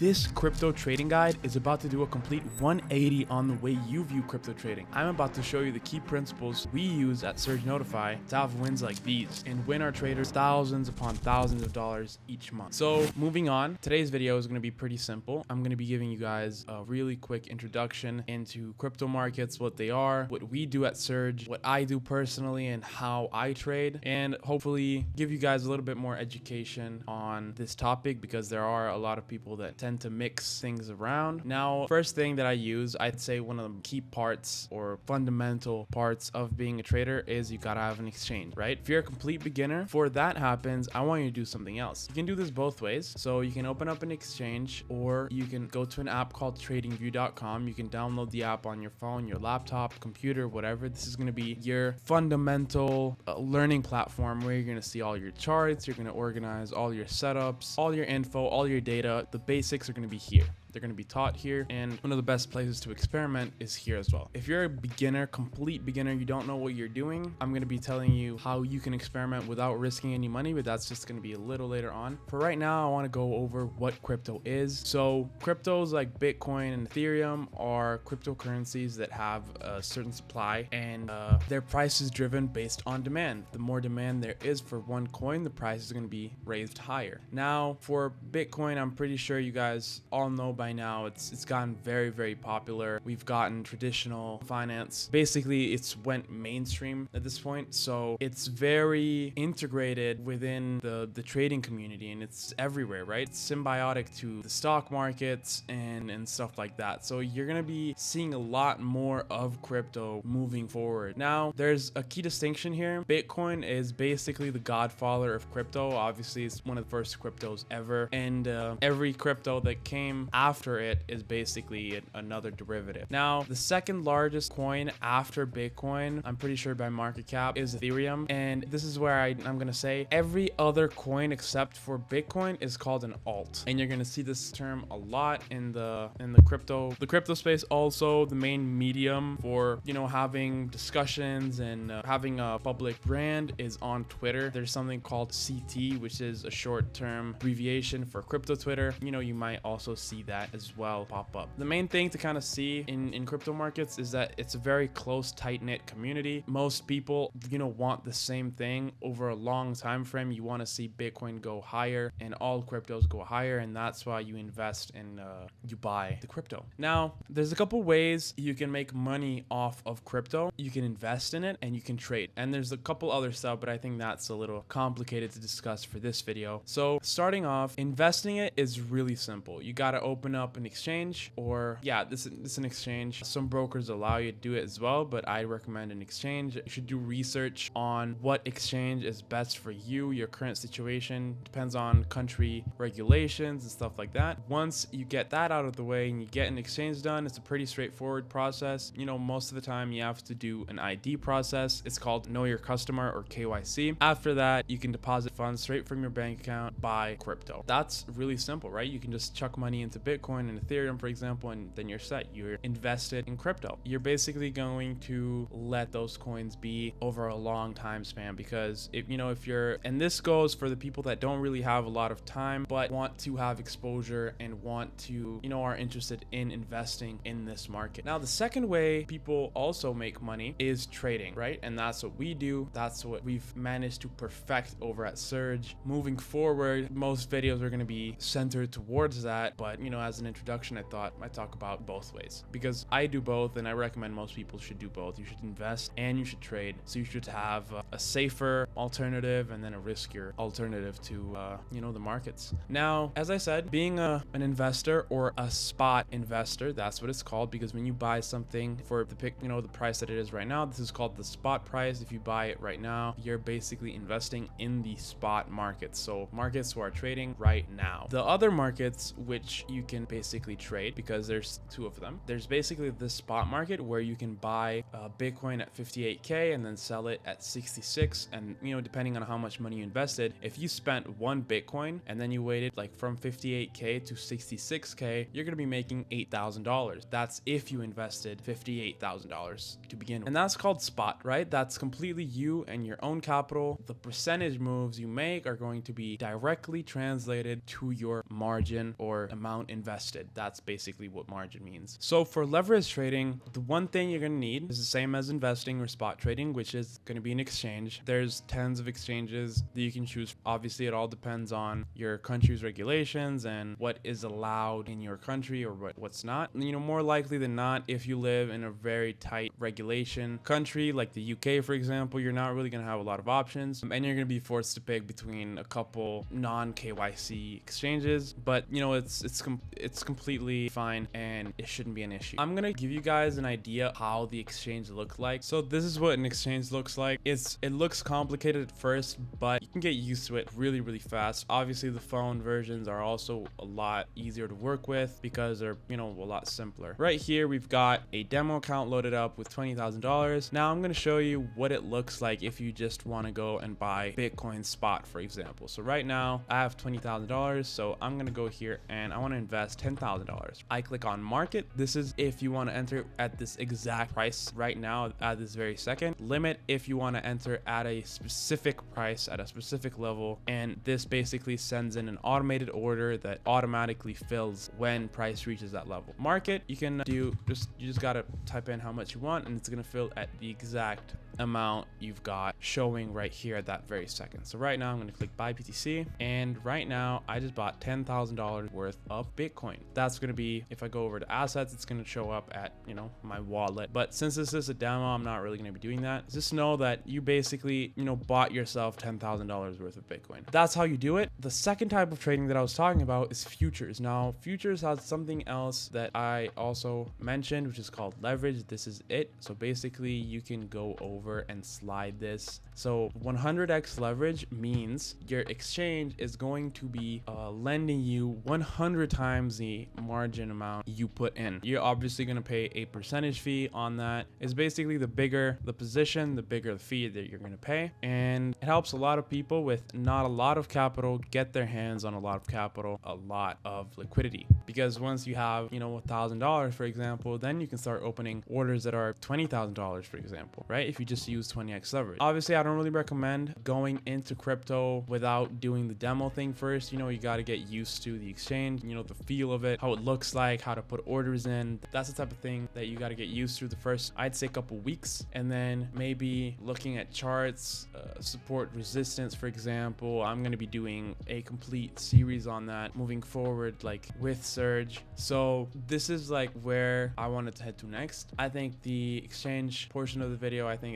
This crypto trading guide is about to do a complete 180 on the way you view crypto trading. I'm about to show you the key principles we use at Surge Notify to have wins like these and win our traders thousands upon thousands of dollars each month. So moving on, today's video is going to be pretty simple. I'm going to be giving you guys a really quick introduction into crypto markets, what they are, what we do at Surge, what I do personally, and how I trade, and hopefully give you guys a little bit more education on this topic because there are a lot of people that tend to mix things around. Now, first thing that I use, I'd say one of the key parts or fundamental parts of being a trader is you gotta have an exchange, right? If you're a complete beginner, before that happens, I want you to do something else. You can do this both ways. So you can open up an exchange, or you can go to an app called TradingView.com. You can download the app on your phone, your laptop, computer, whatever. This is gonna be your fundamental learning platform where you're gonna see all your charts, you're gonna organize all your setups, all your info, all your data. The basics are going to be here. They're going to be taught here, and one of the best places to experiment is here as well. If you're a beginner, complete beginner, you don't know what you're doing, I'm going to be telling you how you can experiment without risking any money, but that's just going to be a little later on. For right now, I want to go over what crypto is. So cryptos like Bitcoin and Ethereum are cryptocurrencies that have a certain supply, and their price is driven based on demand. The more demand there is for one coin, the price is going to be raised higher. Now, for Bitcoin, I'm pretty sure you guys all know by now it's gotten very popular. We've gotten traditional finance, basically it's went mainstream at this point, so it's very integrated within the trading community, and it's everywhere, right? It's symbiotic to the stock markets and stuff like that. So you're gonna be seeing a lot more of crypto moving forward. Now, there's a key distinction here. Bitcoin is basically the godfather of crypto. Obviously, it's one of the first cryptos ever, and every crypto that came after it is basically another derivative. Now, the second largest coin after Bitcoin, I'm pretty sure by market cap, is Ethereum, and this is where I'm gonna say every other coin except for Bitcoin is called an alt, and you're gonna see this term a lot in the crypto space. Also, the main medium for having discussions and having a public brand is on Twitter. There's something called CT, which is a short-term abbreviation for crypto Twitter. You might also see that as well pop up. The main thing to kind of see in crypto markets is that it's a very close, tight-knit community. Most people want the same thing over a long time frame. You want to see Bitcoin go higher and all cryptos go higher, and that's why you invest in you buy the crypto. Now, there's a couple ways you can make money off of crypto. You can invest in it and you can trade, and there's a couple other stuff, but I think that's a little complicated to discuss for this video. So starting off, investing it is really simple. You got to open up an exchange, or this is an exchange. Some brokers allow you to do it as well, but I recommend an exchange. You should do research on what exchange is best for you. Your current situation depends on country regulations and stuff like that. Once you get that out of the way and you get an exchange done, it's a pretty straightforward process. Most of the time you have to do an ID process. It's called Know Your Customer, or KYC. After that, you can deposit funds straight from your bank account, buy crypto. That's really simple, right? You can just chuck money into Bitcoin and Ethereum, for example, and then you're set. You're invested in crypto. You're basically going to let those coins be over a long time span, because if you're, and this goes for the people that don't really have a lot of time but want to have exposure and want to are interested in investing in this market. Now, the second way people also make money is trading, right? And that's what we do. That's what we've managed to perfect over at Surge. Moving forward, most videos are going to be centered towards that, but as an introduction, I thought I'd talk about both ways, because I do both, and I recommend most people should do both. You should invest and you should trade. So you should have a safer alternative and then a riskier alternative to the markets. Now, as I said, being an investor or a spot investor, that's what it's called, because when you buy something for the price that it is right now, this is called the spot price. If you buy it right now, you're basically investing in the spot market. So markets who are trading right now. The other markets which you can basically trade, because there's two of them. There's basically the spot market where you can buy Bitcoin at 58K and then sell it at 66, and depending on how much money you invested, if you spent one Bitcoin and then you waited like from 58K to 66K, you're gonna be making $8,000. That's if you invested $58,000 to begin with, and that's called spot, right? That's completely you and your own capital. The percentage moves you make are going to be directly translated to your margin or amount invested. That's basically what margin means. So for leverage trading, the one thing you're going to need is the same as investing or spot trading, which is going to be an exchange. There's tens of exchanges that you can choose. Obviously, it all depends on your country's regulations and what is allowed in your country or what's not. You know, more likely than not, if you live in a very tight regulation country like the UK, for example, you're not really going to have a lot of options, and you're going to be forced to pick between a couple non-KYC exchanges. But you know, it's completely fine and it shouldn't be an issue. I'm going to give you guys an idea how the exchange looks like. So this is what an exchange looks like. It looks complicated at first, but you can get used to it really fast. Obviously, the phone versions are also a lot easier to work with because they're, you know, a lot simpler. Right here, we've got a demo account loaded up with $20,000. Now I'm going to show you what it looks like if you just want to go and buy Bitcoin spot, for example. So right now I have $20,000. So I'm going to go here and I want to invest $10,000. I click on market. This is if you want to enter at this exact price right now at this very second. Limit if you want to enter at a specific price at a specific level. And this basically sends in an automated order that automatically fills when price reaches that level. Market, you can do you just got to type in how much you want and it's going to fill at the exact amount you've got showing right here at that very second. So right now I'm going to click buy BTC, and right now I just bought $10,000 worth of Bitcoin. That's going to be, if I go over to assets, it's going to show up at, you know, my wallet. But since this is a demo, I'm not really going to be doing that. Just know that you basically, you know, bought yourself $10,000 worth of Bitcoin. That's how you do it. The second type of trading that I was talking about is futures. Now futures has something else that I also mentioned, which is called leverage. This is it. So basically you can go over and slide this. So 100x leverage means your exchange is going to be lending you 100 times the margin amount you put in. You're obviously going to pay a percentage fee on that. It's basically the bigger the position, the bigger the fee that you're going to pay. And it helps a lot of people with not a lot of capital get their hands on a lot of capital, a lot of liquidity. Because once you have, you know, $1,000, for example, then you can start opening orders that are $20,000, for example, right? If you just use 20x leverage. Obviously, I don't really recommend going into crypto without doing the demo thing first. You know, you got to get used to the exchange, you know, the feel of it, how it looks like, how to put orders in. That's the type of thing that you got to get used to the first, I'd say, couple weeks. And then maybe looking at charts, support, resistance, for example. I'm going to be doing a complete series on that moving forward, like with Surge. So this is like where I wanted to head to next. I think the exchange portion of the video, I think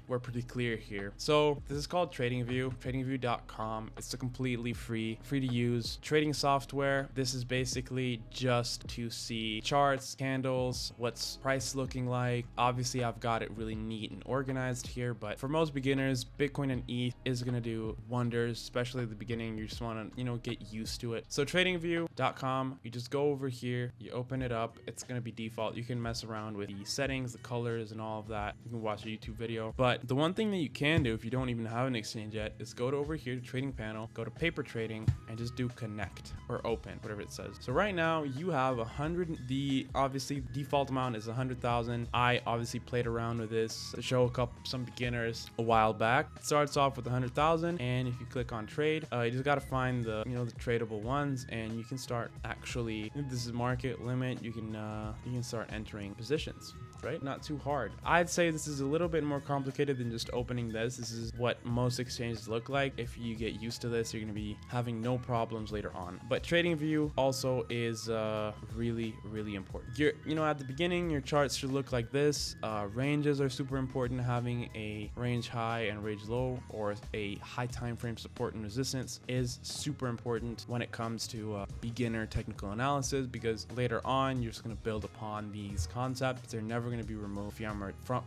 we're pretty clear here. So this is called TradingView, tradingview.com. It's a completely free to use trading software. This is basically just to see charts, candles, what's price looking like. Obviously, I've got it really neat and organized here, but for most beginners, Bitcoin and ETH is going to do wonders, especially at the beginning. You just want to, you know, get used to it. So tradingview.com, you just go over here, you open it up. It's going to be default. You can mess around with the settings, the colors, and all of that. You can watch a YouTube video. But the one thing that you can do if you don't even have an exchange yet is go to over here to trading panel, go to paper trading, and just do connect or open, whatever it says. So right now you have 100. The obviously default amount is 100,000. I obviously played around with this to show some beginners a while back. It starts off with 100,000, and if you click on trade, you just got to find the, you know, the tradable ones, and you can start actually. This is market limit. You can start entering positions. Right? Not too hard. I'd say this is a little bit more complicated than just opening this. This is what most exchanges look like. If you get used to this, you're going to be having no problems later on. But TradingView also is really important. You know, at the beginning, your charts should look like this. Ranges are super important. Having a range high and range low, or a high time frame support and resistance, is super important when it comes to beginner technical analysis, because later on you're just going to build upon these concepts. They're never going to be removed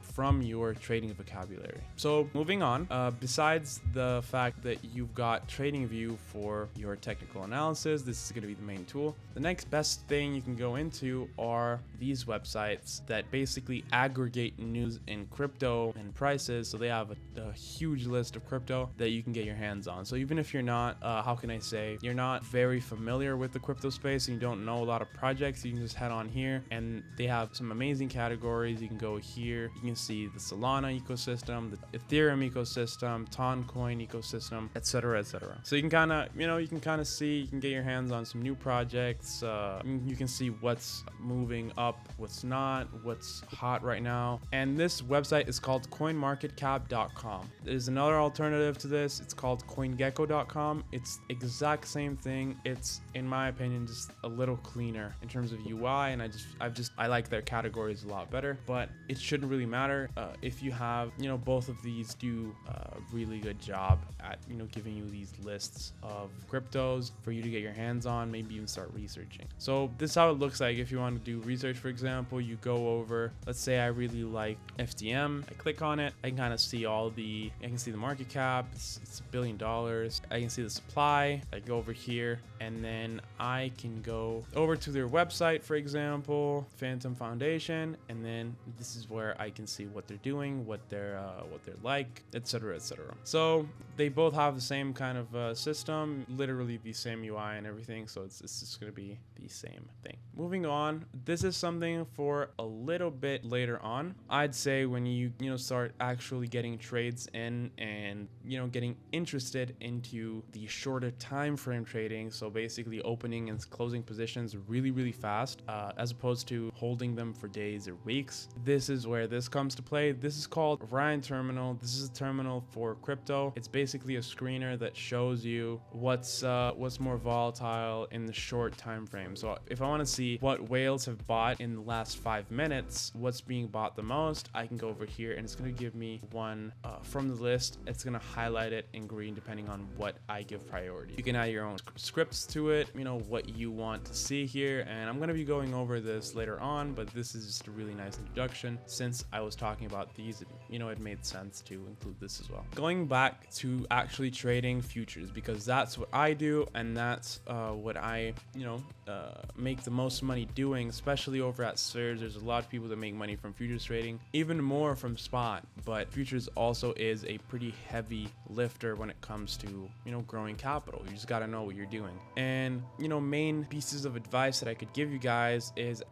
from your trading vocabulary. So moving on, besides the fact that you've got TradingView for your technical analysis, this is going to be the main tool. The next best thing you can go into are these websites that basically aggregate news in crypto and prices. So they have a huge list of crypto that you can get your hands on. So even if you're not, you're not very familiar with the crypto space and you don't know a lot of projects, you can just head on here, and they have some amazing categories categories. You can go here, you can see the Solana ecosystem, the Ethereum ecosystem, Toncoin ecosystem, etc., etc. So you can kind of, you can kind of see, you can get your hands on some new projects. You can see what's moving up, what's not, what's hot right now. And this website is called coinmarketcap.com. There's another alternative to this. It's called coingecko.com. It's exact same thing. It's, in my opinion, just a little cleaner in terms of UI, and I like their categories a lot better. But it shouldn't really matter if you have, both of these do a really good job at, giving you these lists of cryptos for you to get your hands on, maybe even start researching. So this is how it looks like if you want to do research. For example, you go over, let's say I really like FTM, I click on it, I can kind of see I can see the market cap, it's $1 billion. I can see the supply. I go over here, and then I can go over to their website, for example, Phantom Foundation, and then this is where I can see what they're doing, what they're like, etc., etc. So they both have the same kind of system, literally the same UI and everything. So it's just going to be the same thing. Moving on, this is something for a little bit later on. I'd say when you start actually getting trades in and getting interested into the shorter time frame trading. So basically opening and closing positions really fast, as opposed to holding them for days or weeks. This is where this comes to play. This is called Orion Terminal. This is a terminal for crypto. It's basically a screener that shows you what's more volatile in the short time frame. So if I want to see what whales have bought in the last 5 minutes, what's being bought the most, I can go over here and it's going to give me one from the list. It's going to highlight it in green depending on what I give priority. You can add your own scripts to it, what you want to see here, and I'm going to be going over this later on, but this is just a really nice introduction. Since I was talking about these, it made sense to include this as well. Going back to actually trading futures, because that's what I do, and that's what I make the most money doing, especially over at Surge. There's a lot of people that make money from futures trading, even more from spot, but futures also is a pretty heavy lifter when it comes to growing capital. You just got to know what you're doing. And main pieces of advice that I could give you guys is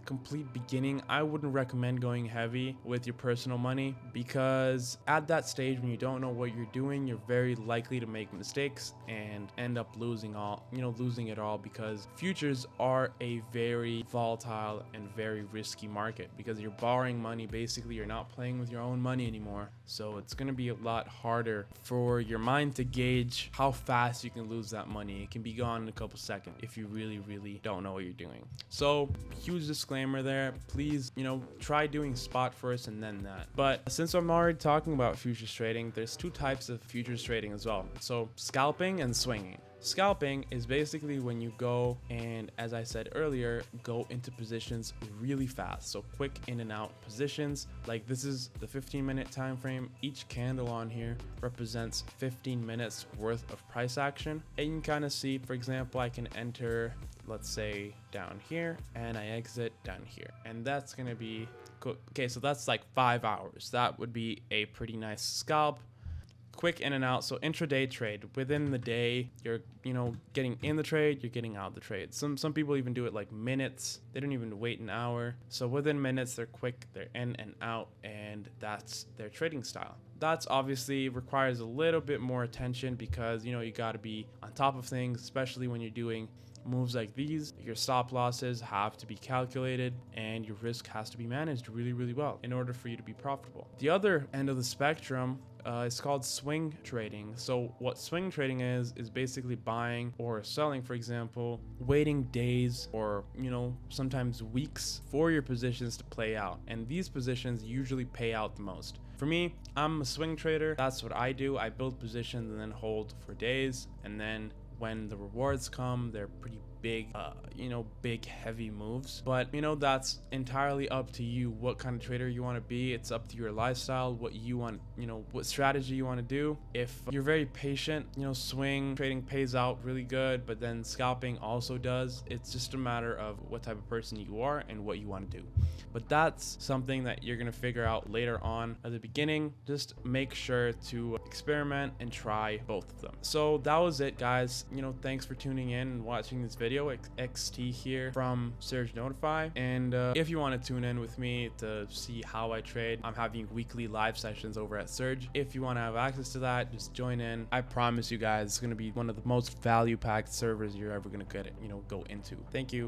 complete beginning. I wouldn't recommend going heavy with your personal money, because at that stage when you don't know what you're doing, you're very likely to make mistakes and end up losing it all, because futures are a very volatile and very risky market, because you're borrowing money. Basically, you're not playing with your own money anymore. So it's going to be a lot harder for your mind to gauge how fast you can lose that money. It can be gone in a couple seconds if you really don't know what you're doing. So huge disclaimer there. Please, try doing spot first and then that. But since I'm already talking about futures trading, there's two types of futures trading as well. So scalping and swinging. Scalping is basically when you go and, as I said earlier, go into positions really fast. So quick in and out positions. Like this is the 15-minute time frame. Each candle on here represents 15 minutes worth of price action. And you can kind of see, for example, I can enter, let's say, down here, and I exit down here. And that's going to be cool. Okay, so that's like 5 hours. That would be a pretty nice scalp. Quick in and out. So intraday trade, within the day, you're getting in the trade, you're getting out the trade. Some people even do it like minutes. They don't even wait an hour. So within minutes, they're quick, they're in and out, and that's their trading style. That's obviously requires a little bit more attention, because you got to be on top of things, especially when you're doing moves like these. Your stop losses have to be calculated, and your risk has to be managed really well in order for you to be profitable. The other end of the spectrum is called swing trading. So what swing trading is basically buying or selling, for example, waiting days or sometimes weeks for your positions to play out, and these positions usually pay out the most. For me, I'm a swing trader. That's what I do. I build positions and then hold for days, and then when the rewards come, they're pretty big, big heavy moves. But that's entirely up to you what kind of trader you want to be. It's up to your lifestyle, what you want, what strategy you want to do. If you're very patient, swing trading pays out really good, but then scalping also does. It's just a matter of what type of person you are and what you want to do. But that's something that you're going to figure out later on. At the beginning, just make sure to experiment and try both of them. So that was it, guys. Thanks for tuning in and watching this video. video, XT here from Surge Notify. And if you want to tune in with me to see how I trade, I'm having weekly live sessions over at Surge. If you want to have access to that, just join in. I promise you guys, it's going to be one of the most value packed servers you're ever going to go into. Thank you.